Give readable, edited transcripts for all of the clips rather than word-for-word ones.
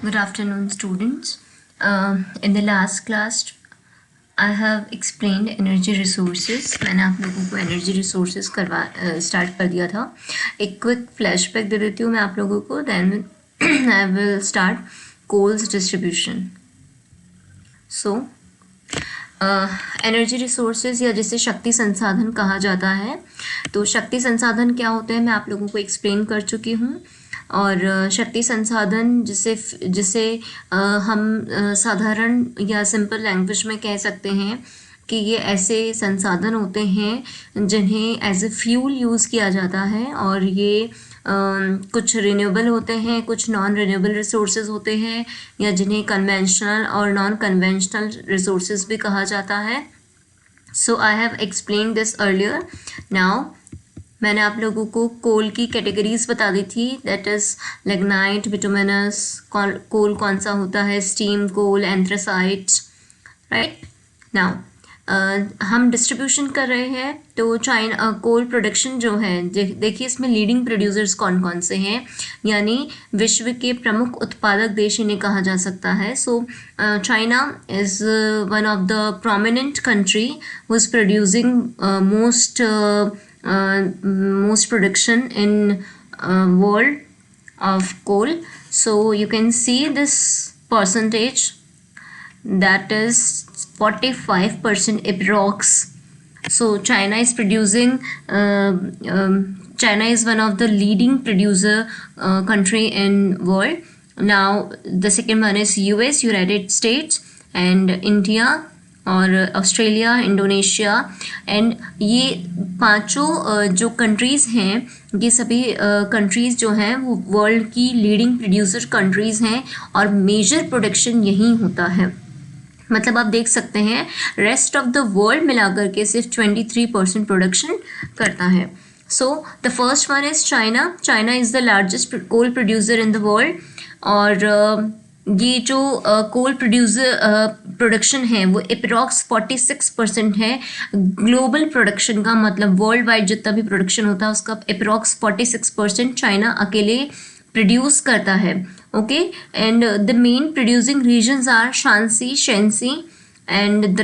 Good afternoon, students. In the last class, I have explained energy resources. मैंने आप लोगों को energy resources start कर दिया था. एक quick flashback दे देती हूँ मैं आप लोगों को. Then I will start coal's distribution. So, energy resources या जिसे शक्ति संसाधन कहा जाता है, तो शक्ति संसाधन क्या होते हैं मैं आप लोगों को एक्सप्लेन कर चुकी हूँ. और शक्ति संसाधन जिसे हम साधारण या सिंपल लैंग्वेज में कह सकते हैं कि ये ऐसे संसाधन होते हैं जिन्हें एज ए फ्यूल यूज़ किया जाता है, और ये कुछ रिन्यूएबल होते हैं, कुछ नॉन रिन्यूएबल रिसोर्सेज होते हैं, या जिन्हें कन्वेंशनल और नॉन कन्वेंशनल रिसोर्सेज भी कहा जाता है. So I have explain this earlier. Now मैंने आप लोगों को कोल की कैटेगरीज बता दी थी, दैट इज़ लिग्नाइट, बिटुमिनस. कोल कौन सा होता है? स्टीम कोल, एंथ्रासाइट, राइट. नाउ हम डिस्ट्रीब्यूशन कर रहे हैं, तो चाइना कोल प्रोडक्शन जो है, देखिए इसमें लीडिंग प्रोड्यूसर्स कौन कौन से हैं, यानी विश्व के प्रमुख उत्पादक देश इन्हें कहा जा सकता है. So China is one of the prominent country who is producing most production in world of coal. So you can see this percentage, that is 45% approx. So China is producing China is one of the leading producer country in world. Now the second one is US, United States, and India और Australia, Indonesia. And ये पांचों जो countries हैं, ये सभी countries जो हैं वो वर्ल्ड की लीडिंग प्रोड्यूसर कंट्रीज़ हैं, और मेजर प्रोडक्शन यहीं होता है. मतलब आप देख सकते हैं रेस्ट ऑफ द वर्ल्ड मिलाकर के सिर्फ 23% प्रोडक्शन करता है. So the first one is China. China is the largest coal producer in the world. और ये जो कोल प्रोडक्शन है वो अप्रॉक्स 46% है. ग्लोबल प्रोडक्शन का मतलब वर्ल्ड वाइड जितना भी प्रोडक्शन होता है उसका अप्रॉक्स 46% चाइना अकेले प्रोड्यूस करता है. Okay. And the main producing regions are Shansi, Shensi, and the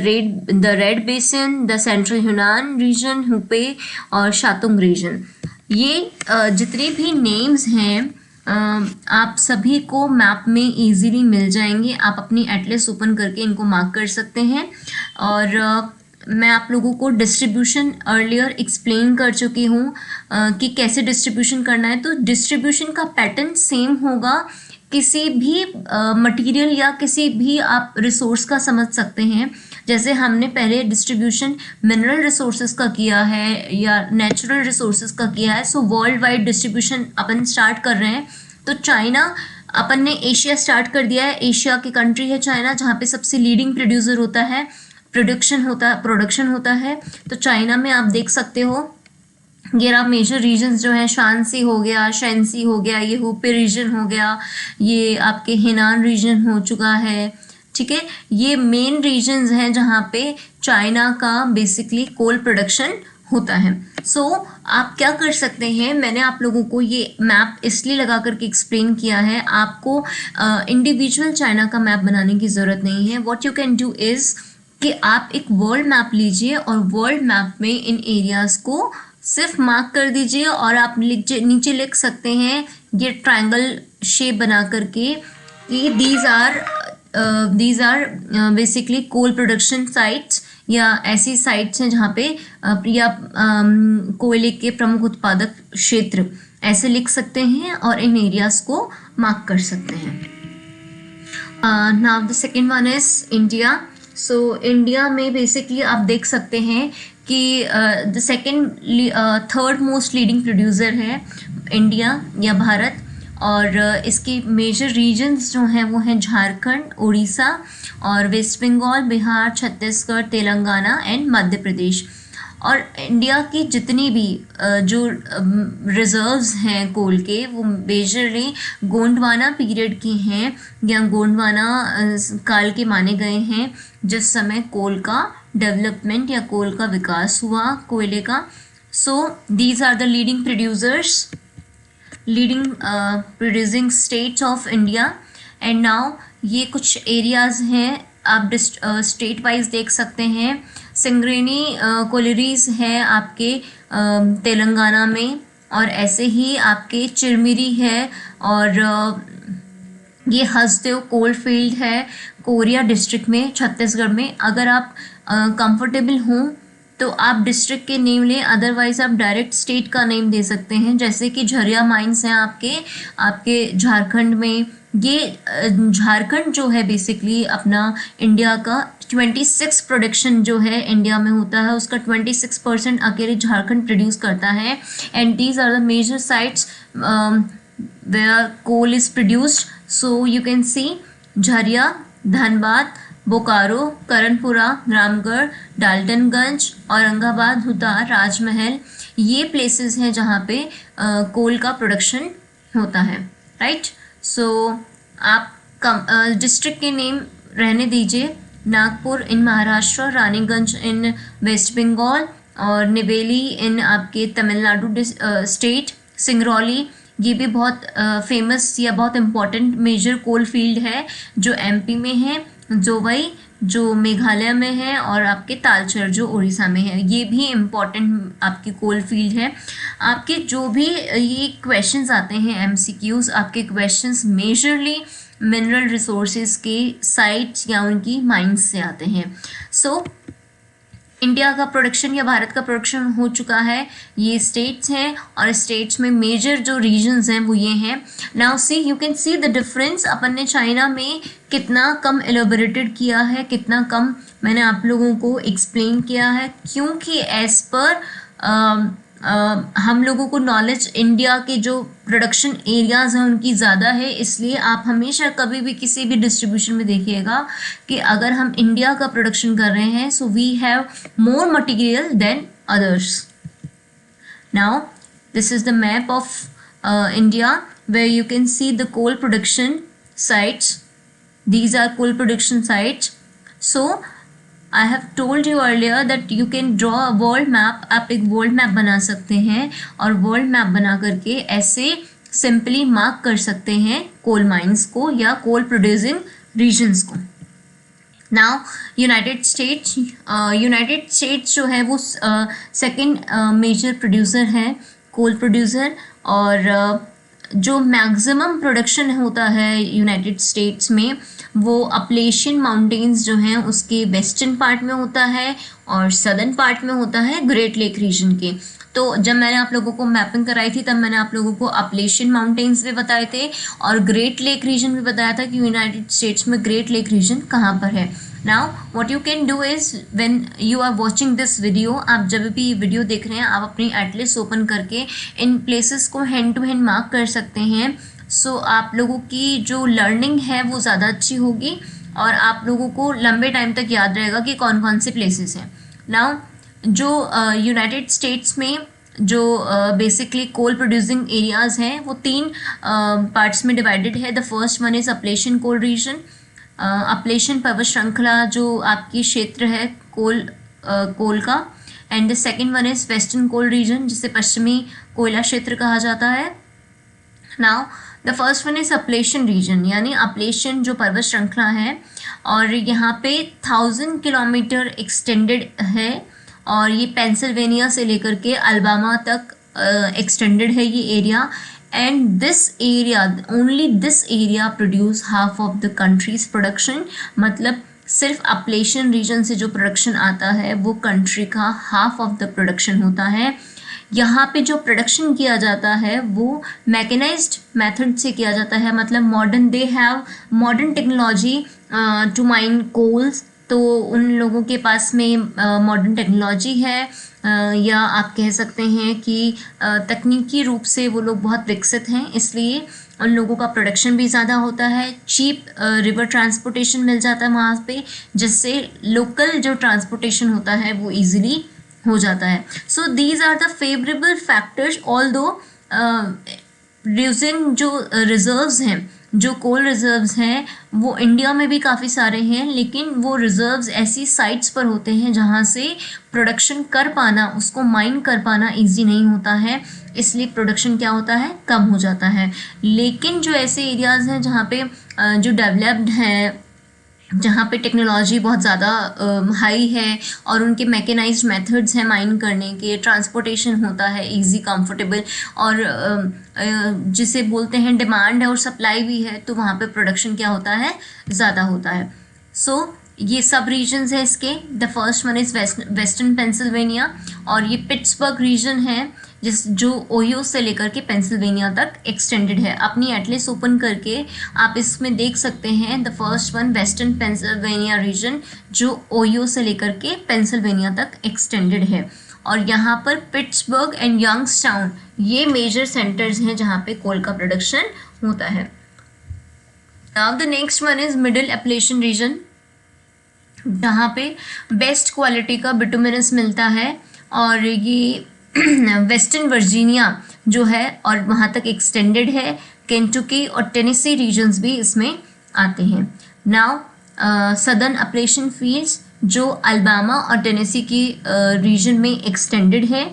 Red Basin, the central Hunan region, Hupeh और शातुंग रीजन. ये जितने भी नेम्स हैं आप सभी को मैप में इजीली मिल जाएंगे. आप अपनी एटलस ओपन करके इनको मार्क कर सकते हैं. और मैं आप लोगों को डिस्ट्रीब्यूशन अर्लियर एक्सप्लेन कर चुकी हूँ कि कैसे डिस्ट्रीब्यूशन करना है. तो डिस्ट्रीब्यूशन का पैटर्न सेम होगा. किसी भी मटेरियल या किसी भी आप रिसोर्स का समझ सकते हैं. जैसे हमने पहले डिस्ट्रीब्यूशन मिनरल रिसोर्सेज का किया है या नेचुरल रिसोर्सेज का किया है. सो वर्ल्ड वाइड डिस्ट्रीब्यूशन अपन स्टार्ट कर रहे हैं. तो चाइना अपन ने एशिया स्टार्ट कर दिया है. एशिया की कंट्री है चाइना, जहाँ पे सबसे लीडिंग प्रोड्यूसर होता है, प्रोडक्शन होता है. तो चाइना में आप देख सकते हो ये रहा मेजर रीजन्स जो है, शांसी हो गया, शेंसी हो गया, ये हुपे रीजन हो गया, ये आपके हेनान रीजन हो चुका है. ठीक है, ये मेन रीजन्स हैं जहाँ पे चाइना का बेसिकली कोल प्रोडक्शन होता है. सो आप क्या कर सकते हैं, मैंने आप लोगों को ये मैप इसलिए लगा करके एक्सप्लेन किया है. आपको इंडिविजुअल चाइना का मैप बनाने की ज़रूरत नहीं है. What you can do is कि आप एक वर्ल्ड मैप लीजिए और वर्ल्ड मैप में इन एरियाज़ को सिर्फ मार्क कर दीजिए, और आप नीचे लिख सकते हैं ये ट्रायंगल शेप बना करके कि these are basically coal production sites, या ऐसी साइट्स हैं जहाँ पे या कोयले के प्रमुख उत्पादक क्षेत्र, ऐसे लिख सकते हैं और इन एरियाज को मार्क कर सकते हैं. Now the second one is India. So India में बेसिकली आप देख सकते हैं कि the third most leading producer है इंडिया या भारत. और इसकी मेजर रीजन्स जो हैं वो हैं झारखंड, उड़ीसा और वेस्ट बंगाल, बिहार, छत्तीसगढ़, तेलंगाना एंड मध्य प्रदेश. और इंडिया की जितनी भी जो रिजर्व्स हैं कोल के, वो मेजरली गोंडवाना पीरियड की हैं या गोंडवाना काल के माने गए हैं, जिस समय कोल का डेवलपमेंट या कोल का विकास हुआ, कोयले का. So these are the leading producers, leading producing states of India. And now ये कुछ एरियाज़ हैं, आप स्टेट वाइज देख सकते हैं। सिंगरेनी कोलिरीज है आपके तेलंगाना में, और ऐसे ही आपके चिरमिरी है, और ये हसदेव कोल फील्ड है कोरिया डिस्ट्रिक्ट में छत्तीसगढ़ में। अगर आप कंफर्टेबल हों तो आप डिस्ट्रिक्ट के नेम लें, अदरवाइज आप डायरेक्ट स्टेट का नेम दे सकते हैं, जैसे कि झरिया माइंस हैं आपके झारखंड में। ये झारखंड जो है बेसिकली अपना इंडिया का 26 प्रोडक्शन जो है इंडिया में होता है, उसका 26% अकेले झारखंड प्रोड्यूस करता है। And these are the major sites where coal is produced. So you can see Jharia, Dhanbad, Bokaro, Karanpura, Ramgarh, Daltonganj, Aurangabad, Hutar, Rajmahal, ये प्लेसेस हैं जहाँ पे कोल का प्रोडक्शन होता है, राइट। सो आप डिस्ट्रिक्ट के नेम रहने दीजिए, नागपुर इन महाराष्ट्र, रानीगंज इन वेस्ट बंगाल, और निवेली इन आपके तमिलनाडु स्टेट, सिंगरौली ये भी बहुत फेमस या बहुत इम्पॉर्टेंट मेजर कोल फील्ड है जो एमपी में है, जोवई जो मेघालय में है, और आपके तालचर जो उड़ीसा में है, ये भी इम्पॉर्टेंट आपकी कोल फील्ड है। आपके जो भी ये क्वेश्चंस आते हैं एमसीक्यूज, आपके क्वेश्चंस मेजरली मिनरल रिसोर्सेज के साइट्स या उनकी माइंस से आते हैं। सो इंडिया का प्रोडक्शन या भारत का प्रोडक्शन हो चुका है, ये स्टेट्स हैं, और स्टेट्स में मेजर जो रीजन्स हैं वो ये हैं। Now see you can see the difference. अपन ने चाइना में कितना कम एलोबरेटेड किया है, कितना कम मैंने आप लोगों को एक्सप्लेन किया है, क्योंकि एज पर हम लोगों को नॉलेज इंडिया के जो प्रोडक्शन एरियाज हैं उनकी ज़्यादा है, इसलिए आप हमेशा कभी भी किसी भी डिस्ट्रीब्यूशन में देखिएगा कि अगर हम इंडिया का प्रोडक्शन कर रहे हैं so we have more material than others. Now this is the map of India where you can see the coal production sites. These are coal production sites. So I have told you earlier that you can draw a world map. आप एक world map बना सकते हैं और world map बना करके ऐसे simply mark कर सकते हैं कोल माइंस को या कोल प्रोड्यूसिंग रीजन्स को। नाउ यूनाइटेड स्टेट्स जो है वो सेकेंड मेजर प्रोड्यूसर है, कोल प्रोड्यूसर, और जो मैक्सिमम प्रोडक्शन होता है यूनाइटेड स्टेट्स में वो अपलेशियन माउंटेन्स जो हैं उसके वेस्टर्न पार्ट में होता है और सदर्न पार्ट में होता है ग्रेट लेक रीजन के। तो जब मैंने आप लोगों को मैपिंग कराई थी तब मैंने आप लोगों को अपलेशियन माउंटेन्स भी बताए थे और ग्रेट लेक रीजन भी बताया था कि यूनाइटेड स्टेट्स में ग्रेट लेक रीजन कहाँ पर है। Now what you can do is when you are watching this video, आप जब भी वीडियो देख रहे हैं आप अपनी एटलिस्ट ओपन करके इन प्लेसेस को हैंड टू हैंड मार्क कर सकते हैं। सो आप लोगों की जो लर्निंग है वो ज़्यादा अच्छी होगी और आप लोगों को लंबे टाइम तक याद रहेगा कि कौन कौन से प्लेसेस हैं। नाउ जो यूनाइटेड स्टेट्स में जो बेसिकली कोल प्रोड्यूसिंग एरियाज़ हैं वो तीन पार्ट्स में डिवाइडेड है। The first one is Appalachian coal region, Appalachian पर्वत श्रृंखला जो आपकी क्षेत्र है कोल का, and the second one is western coal region जिसे पश्चिमी कोयला क्षेत्र कहा जाता है। Now the first one is Appalachian region, यानी अपलेशियन जो पर्वत श्रृंखला है और यहाँ पे 1000 किलोमीटर एक्सटेंडेड है और ये पेंसिल्वेनिया से लेकर के अल्बामा तक एक्सटेंडेड है ये area. And this area, only this area produce half of the country's production, मतलब सिर्फ अपलेशियन रीजन से जो प्रोडक्शन आता है वो कंट्री का हाफ ऑफ द प्रोडक्शन होता है। यहाँ पे जो प्रोडक्शन किया जाता है वो मैकेनाइज्ड मेथड से किया जाता है, मतलब modern, they have modern technology to mine coals, तो उन लोगों के पास में मॉडर्न टेक्नोलॉजी है या आप कह सकते हैं कि तकनीकी रूप से वो लोग बहुत विकसित हैं, इसलिए उन लोगों का प्रोडक्शन भी ज़्यादा होता है। चीप रिवर ट्रांसपोर्टेशन मिल जाता है वहाँ पे, जिससे लोकल जो ट्रांसपोर्टेशन होता है वो ईजिली हो जाता है। So these are the favourable factors, although producing जो रिजर्व्स हैं, जो कोल रिजर्व्स हैं वो इंडिया में भी काफ़ी सारे हैं, लेकिन वो रिजर्व्स ऐसी साइट्स पर होते हैं जहाँ से प्रोडक्शन कर पाना, उसको माइन कर पाना इजी नहीं होता है, इसलिए प्रोडक्शन क्या होता है, कम हो जाता है। लेकिन जो ऐसे एरियाज़ हैं जहाँ पे जो डेवलप्ड हैं, जहाँ पे टेक्नोलॉजी बहुत ज़्यादा हाई है और उनके मैकेनाइज्ड मेथड्स हैं माइन करने के, ट्रांसपोर्टेशन होता है इजी, कंफर्टेबल, और जिसे बोलते हैं डिमांड है और सप्लाई भी है, तो वहाँ पे प्रोडक्शन क्या होता है, ज़्यादा होता है. सो ये सब रीजन्स हैं इसके. The first one is western Pennsylvania, और ये पिट्सबर्ग रीजन है जो ओहियो से लेकर के पेंसिल्वेनिया तक एक्सटेंडेड है. अपनी एटलस ओपन करके आप इसमें देख सकते हैं the first one western Pennsylvania region, जो ओहियो से लेकर के पेंसिल्वेनिया तक एक्सटेंडेड है. और यहाँ पर पिट्सबर्ग एंड यंगस्टाउन ये मेजर सेंटर्स हैं जहाँ पे कोल का प्रोडक्शन होता है. Now the next one is middle Appalachian region, जहाँ पे बेस्ट क्वालिटी का बिटुमिनस मिलता है, और ये वेस्टर्न वर्जीनिया जो है और वहाँ तक एक्सटेंडेड है. केंटुकी और टेनेसी रीजन्स भी इसमें आते हैं. नाउ सदर्न अपलेशियन फील्ड्स जो अल्बामा और टेनेसी की रीजन में एक्सटेंडेड है,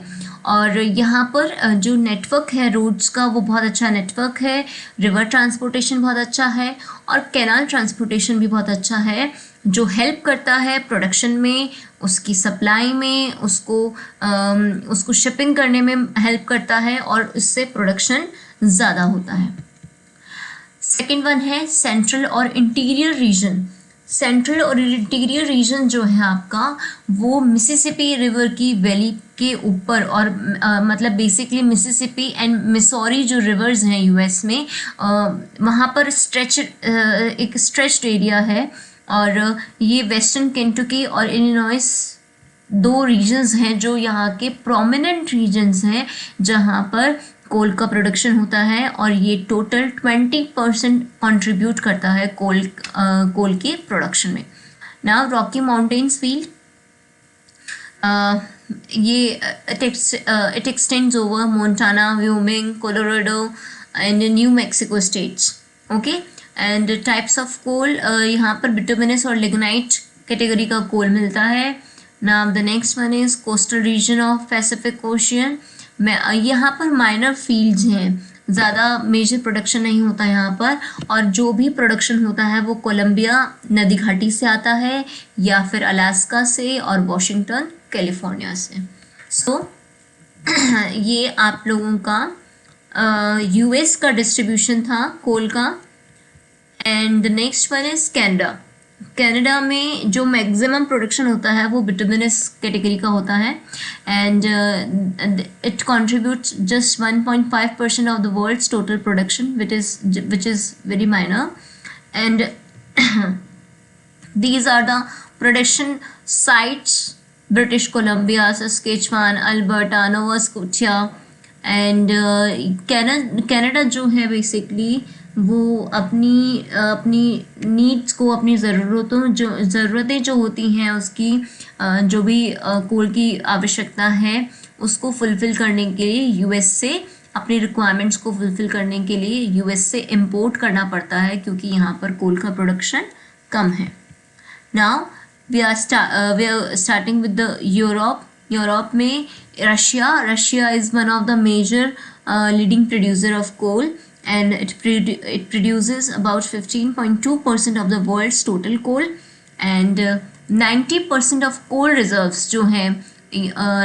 और यहाँ पर जो नेटवर्क है रोड्स का वो बहुत अच्छा नेटवर्क है, रिवर ट्रांसपोर्टेशन बहुत अच्छा है, और कैनाल ट्रांसपोर्टेशन भी बहुत अच्छा है, जो हेल्प करता है प्रोडक्शन में, उसकी सप्लाई में, उसको शिपिंग करने में हेल्प करता है, और इससे प्रोडक्शन ज़्यादा होता है. सेकेंड वन है सेंट्रल और इंटीरियर रीजन. सेंट्रल और इंटीरियर रीजन जो है आपका, वो मिसिसिपी रिवर की वैली के ऊपर, और मतलब बेसिकली मिसिसिपी एंड मिसौरी जो रिवर्स हैं यूएस में, वहाँ पर एक स्ट्रेच्ड एरिया है. और ये वेस्टर्न केंटुकी और इलिनॉइस दो रीजन्स हैं जो यहाँ के प्रोमिनेंट रीजन्स हैं जहाँ पर कोल का प्रोडक्शन होता है, और ये टोटल 20% कंट्रीब्यूट करता है कोल के प्रोडक्शन में. नाउ रॉकी माउंटेन्स फील्ड, ये it extends over Montana, Wyoming, Colorado and New Mexico states. Okay, and types of coal, यहाँ पर बिटुमिनस और लिग्नाइट कैटेगरी का कोल मिलता है. Now the next one is coastal region of Pacific ocean. यहाँ पर minor fields हैं, ज़्यादा मेजर प्रोडक्शन नहीं होता यहाँ पर, और जो भी प्रोडक्शन होता है वो कोलंबिया नदी घाटी से आता है, या फिर अलास्का से, और वॉशिंगटन कैलिफोर्निया से. सो ये आप लोगों का यूएस का डिस्ट्रीब्यूशन था कोल का. And the next one is Canada. Canada में जो मैक्सिमम प्रोडक्शन होता है वो बिटुमिनस कैटेगरी का होता है, and it contributes just 1.5% of the world's total production, which is very minor. And these are the production sites: British Columbia, Saskatchewan, Alberta, Nova Scotia. And Canada जो है basically वो अपनी नीड्स को, अपनी ज़रूरतें जो होती हैं उसकी, जो भी कोल की आवश्यकता है उसको फुलफ़िल करने के लिए यूएस से, अपनी रिक्वायरमेंट्स को फुलफ़िल करने के लिए यूएस से इंपोर्ट करना पड़ता है, क्योंकि यहाँ पर कोल का प्रोडक्शन कम है. Now we are starting with the Europe में Russia is one of the major leading producer of coal, and it produces about 15.2% of the world's total coal, and 90% of coal reserves जो हैं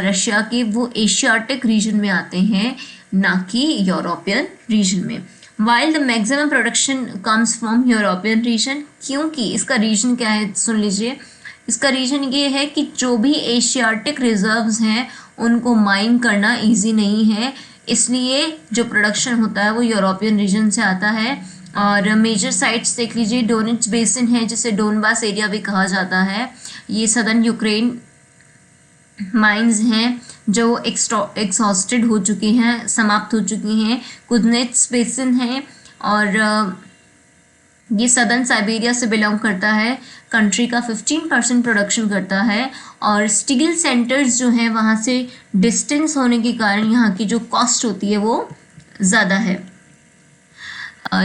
Russia के, वो Asiatic reason में आते हैं, ना कि यूरोपियन रीजन में. while the maximum production comes from European region. क्योंकि इसका रीजन क्या है, सुन लीजिए. इसका रीजन ये है कि जो भी एशियाटिक रिजर्व्स हैं उनको माइन करना इजी नहीं है, इसलिए जो प्रोडक्शन होता है वो यूरोपियन रीजन से आता है. और मेजर साइट्स देख लीजिए, डोनेट्स बेसिन है जिसे डोनबास एरिया भी कहा जाता है, ये सदर्न यूक्रेन माइंस हैं जो एक्सॉस्टेड हो चुकी हैं, समाप्त हो चुकी हैं. कुद्नेट्स बेसिन है और ये सदर्न साइबेरिया से बिलोंग करता है, कंट्री का 15% प्रोडक्शन करता है. और स्टील सेंटर्स जो हैं वहाँ से डिस्टेंस होने के कारण यहाँ की जो कॉस्ट होती है वो ज़्यादा है.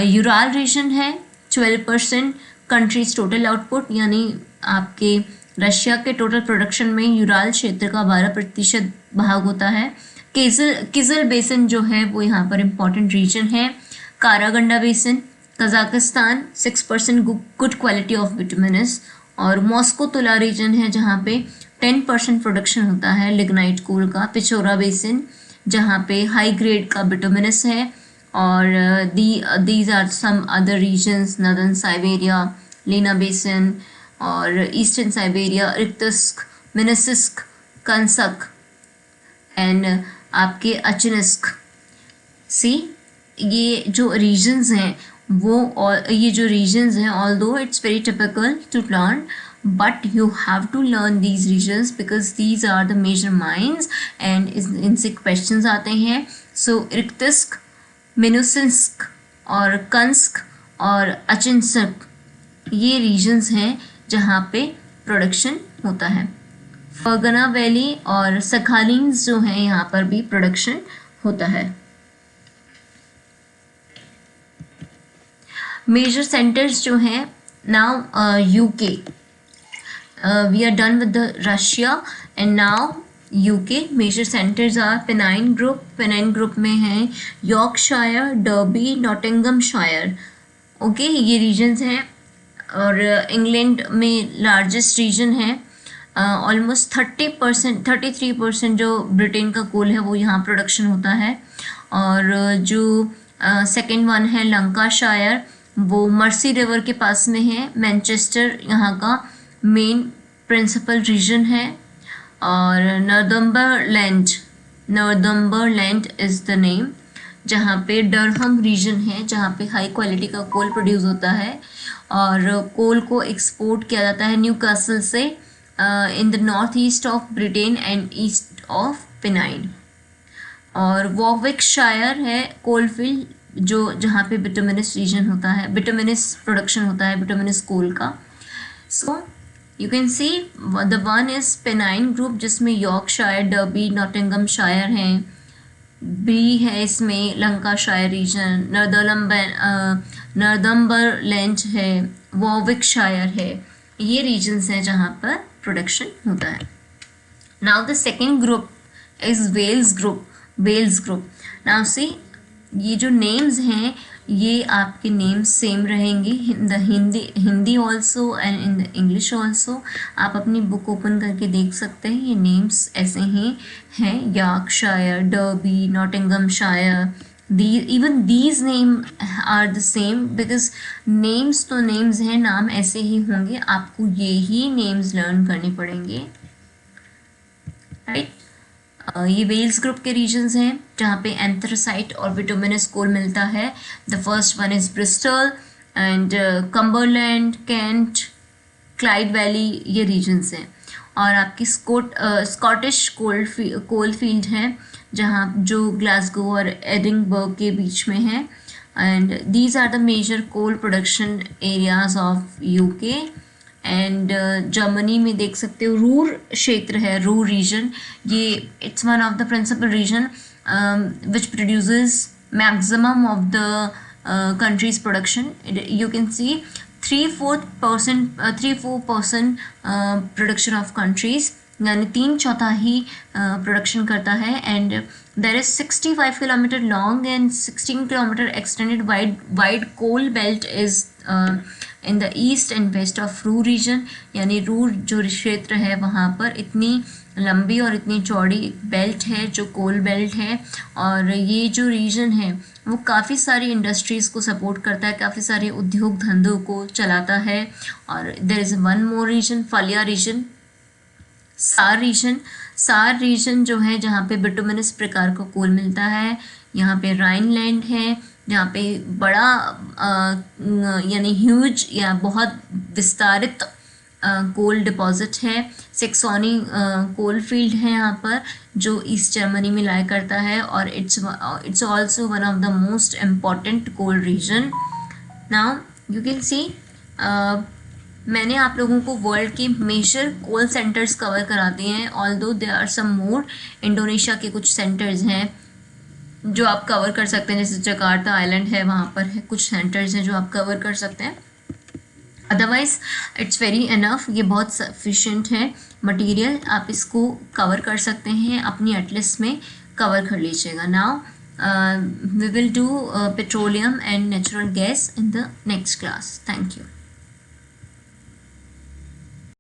यूराल रीजन है 12% कंट्रीज टोटल आउटपुट, यानी आपके रशिया के टोटल प्रोडक्शन में यूराल क्षेत्र का 12% भाग होता है. किजल बेसिन जो है वो यहाँ पर इम्पॉर्टेंट रीजन है. कारागंडा basin Kazakhstan 6% good quality of bituminous, और मॉस्को तुला रीजन है जहाँ पे 10% प्रोडक्शन होता है लिग्नाइट कोल का। पिचोरा बेसिन जहाँ पे हाई ग्रेड का बिटुमिनस है, और these are some other regions, northern Siberia, Lena basin, और eastern Siberia, Irkutsk, Minsk, Kansk and आपके अचनस्क। सी ये जो रीजन्स हैं वो, और ये जो रीजन्स हैं, although it's very typical to learn, but you have to learn these regions because these are the major mines and इनसे questions आते हैं। so इर्कुत्स्क, मिन्स्क और कंस्क और अचनस्क ये regions हैं जहाँ पे प्रोडक्शन होता है। फरगना वैली और सखालिन्स जो हैं यहाँ पर भी प्रोडक्शन होता है। मेजर सेंटर्स जो हैं, now UK, we are done with the Russia and now UK. Major centers are Pennine Group. Pennine Group में हैं यॉर्कशायर, डर्बी, नॉटिंगमशायर। ओके, ये रीजन्स हैं। और इंग्लैंड में लार्जेस्ट रीजन है, ऑलमोस्ट 30%, 33% जो ब्रिटेन का कोल है वो यहाँ प्रोडक्शन होता है। और जो सेकेंड वन है लंकाशायर, वो मर्सी रिवर के पास में है। मैनचेस्टर यहाँ का मेन प्रिंसिपल रीजन है। और नॉर्थम्बरलैंड इज़ द नेम, जहाँ पे डरहम रीजन है जहाँ पे हाई क्वालिटी का कोल प्रोड्यूस होता है, और कोल को एक्सपोर्ट किया जाता है न्यूकासल से in the north east of Britain and east of benign. और वॉर्विकशायर है कोलफील्ड जो जहाँ पे बिटुमिनस रीजन होता है, बिटुमिनस प्रोडक्शन होता है, बिटुमिनस कोल का। So you can see the one is Pennine group जिसमें यॉर्कशायर, डर्बी, नॉटिंगमशायर हैं। बी है इसमें लंकाशायर रीजन, नॉर्थम्बरलैंड है, वॉर्विकशायर है। ये रीजन्स हैं जहाँ पर प्रोडक्शन होता है। Now the second group is Wales group. Now see ये जो नेम्स हैं ये आपके नेम्स सेम रहेंगे in the Hindi also and in the English also. आप अपनी बुक ओपन करके देख सकते हैं, ये नेम्स ऐसे ही हैं, Yorkshire, Derby, Nottinghamshire. even these name are the same because names तो names हैं, नाम ऐसे ही होंगे, आपको ये ही names learn करने पड़ेंगे, राइट। ये वेल्स ग्रुप के रीजन्स हैं जहाँ पे एंथ्रासाइट और बिटुमिनस कोल मिलता है। The first one is Bristol and Cumberland, Kent, Clyde Valley, ये रीजन्स हैं। और आपकी स्कॉटिश कोल फील्ड हैं जहाँ जो ग्लासगो और एडिनबर्ग के बीच में है। And these are the major coal production areas of UK. And Germany में देख सकते हो रूर क्षेत्र है, रूर रीजन, ये it's one of the principal region which produces maximum of the country's production. You can see 3-4% production of countries, यानी 3/4 production करता है। And there is 65 kilometre long and 16 kilometre extended wide coal belt is in the east and waste of Ruhr reason, यानी Ruhr जो क्षेत्र है वहाँ पर इतनी लंबी और इतनी चौड़ी बेल्ट है जो कोल बेल्ट है। और ये जो रीजन है वो काफ़ी सारी इंडस्ट्रीज़ को सपोर्ट करता है, काफ़ी सारे उद्योग धंधों को चलाता है। और there is one more region, Phalia region, Saar region जो है जहाँ पे बिटुमिनस प्रकार का कोल मिलता है। यहाँ पे राइनलैंड है जहाँ पे बड़ा यानी ह्यूज या बहुत विस्तारित कोल डिपॉजिट है। सेक्सोनी कोल फील्ड है यहाँ पर जो ईस्ट जर्मनी में लाई करता है, और it's also one of the most important coal region. Now you can see मैंने आप लोगों को वर्ल्ड के मेजर कोल सेंटर्स कवर करा दिए हैं, although there are some more. Indonesia के कुछ सेंटर्स हैं जो आप कवर कर सकते हैं, जैसे जकार्ता आइलैंड है, वहाँ पर है कुछ सेंटर्स हैं जो आप कवर कर सकते हैं। अदरवाइज इट्स वेरी इनफ, ये बहुत सफिशेंट है मटेरियल, आप इसको कवर कर सकते हैं, अपनी एटलिस्ट में कवर कर लीजिएगा। Now We will do petroleum and natural gas in the next class. Thank you.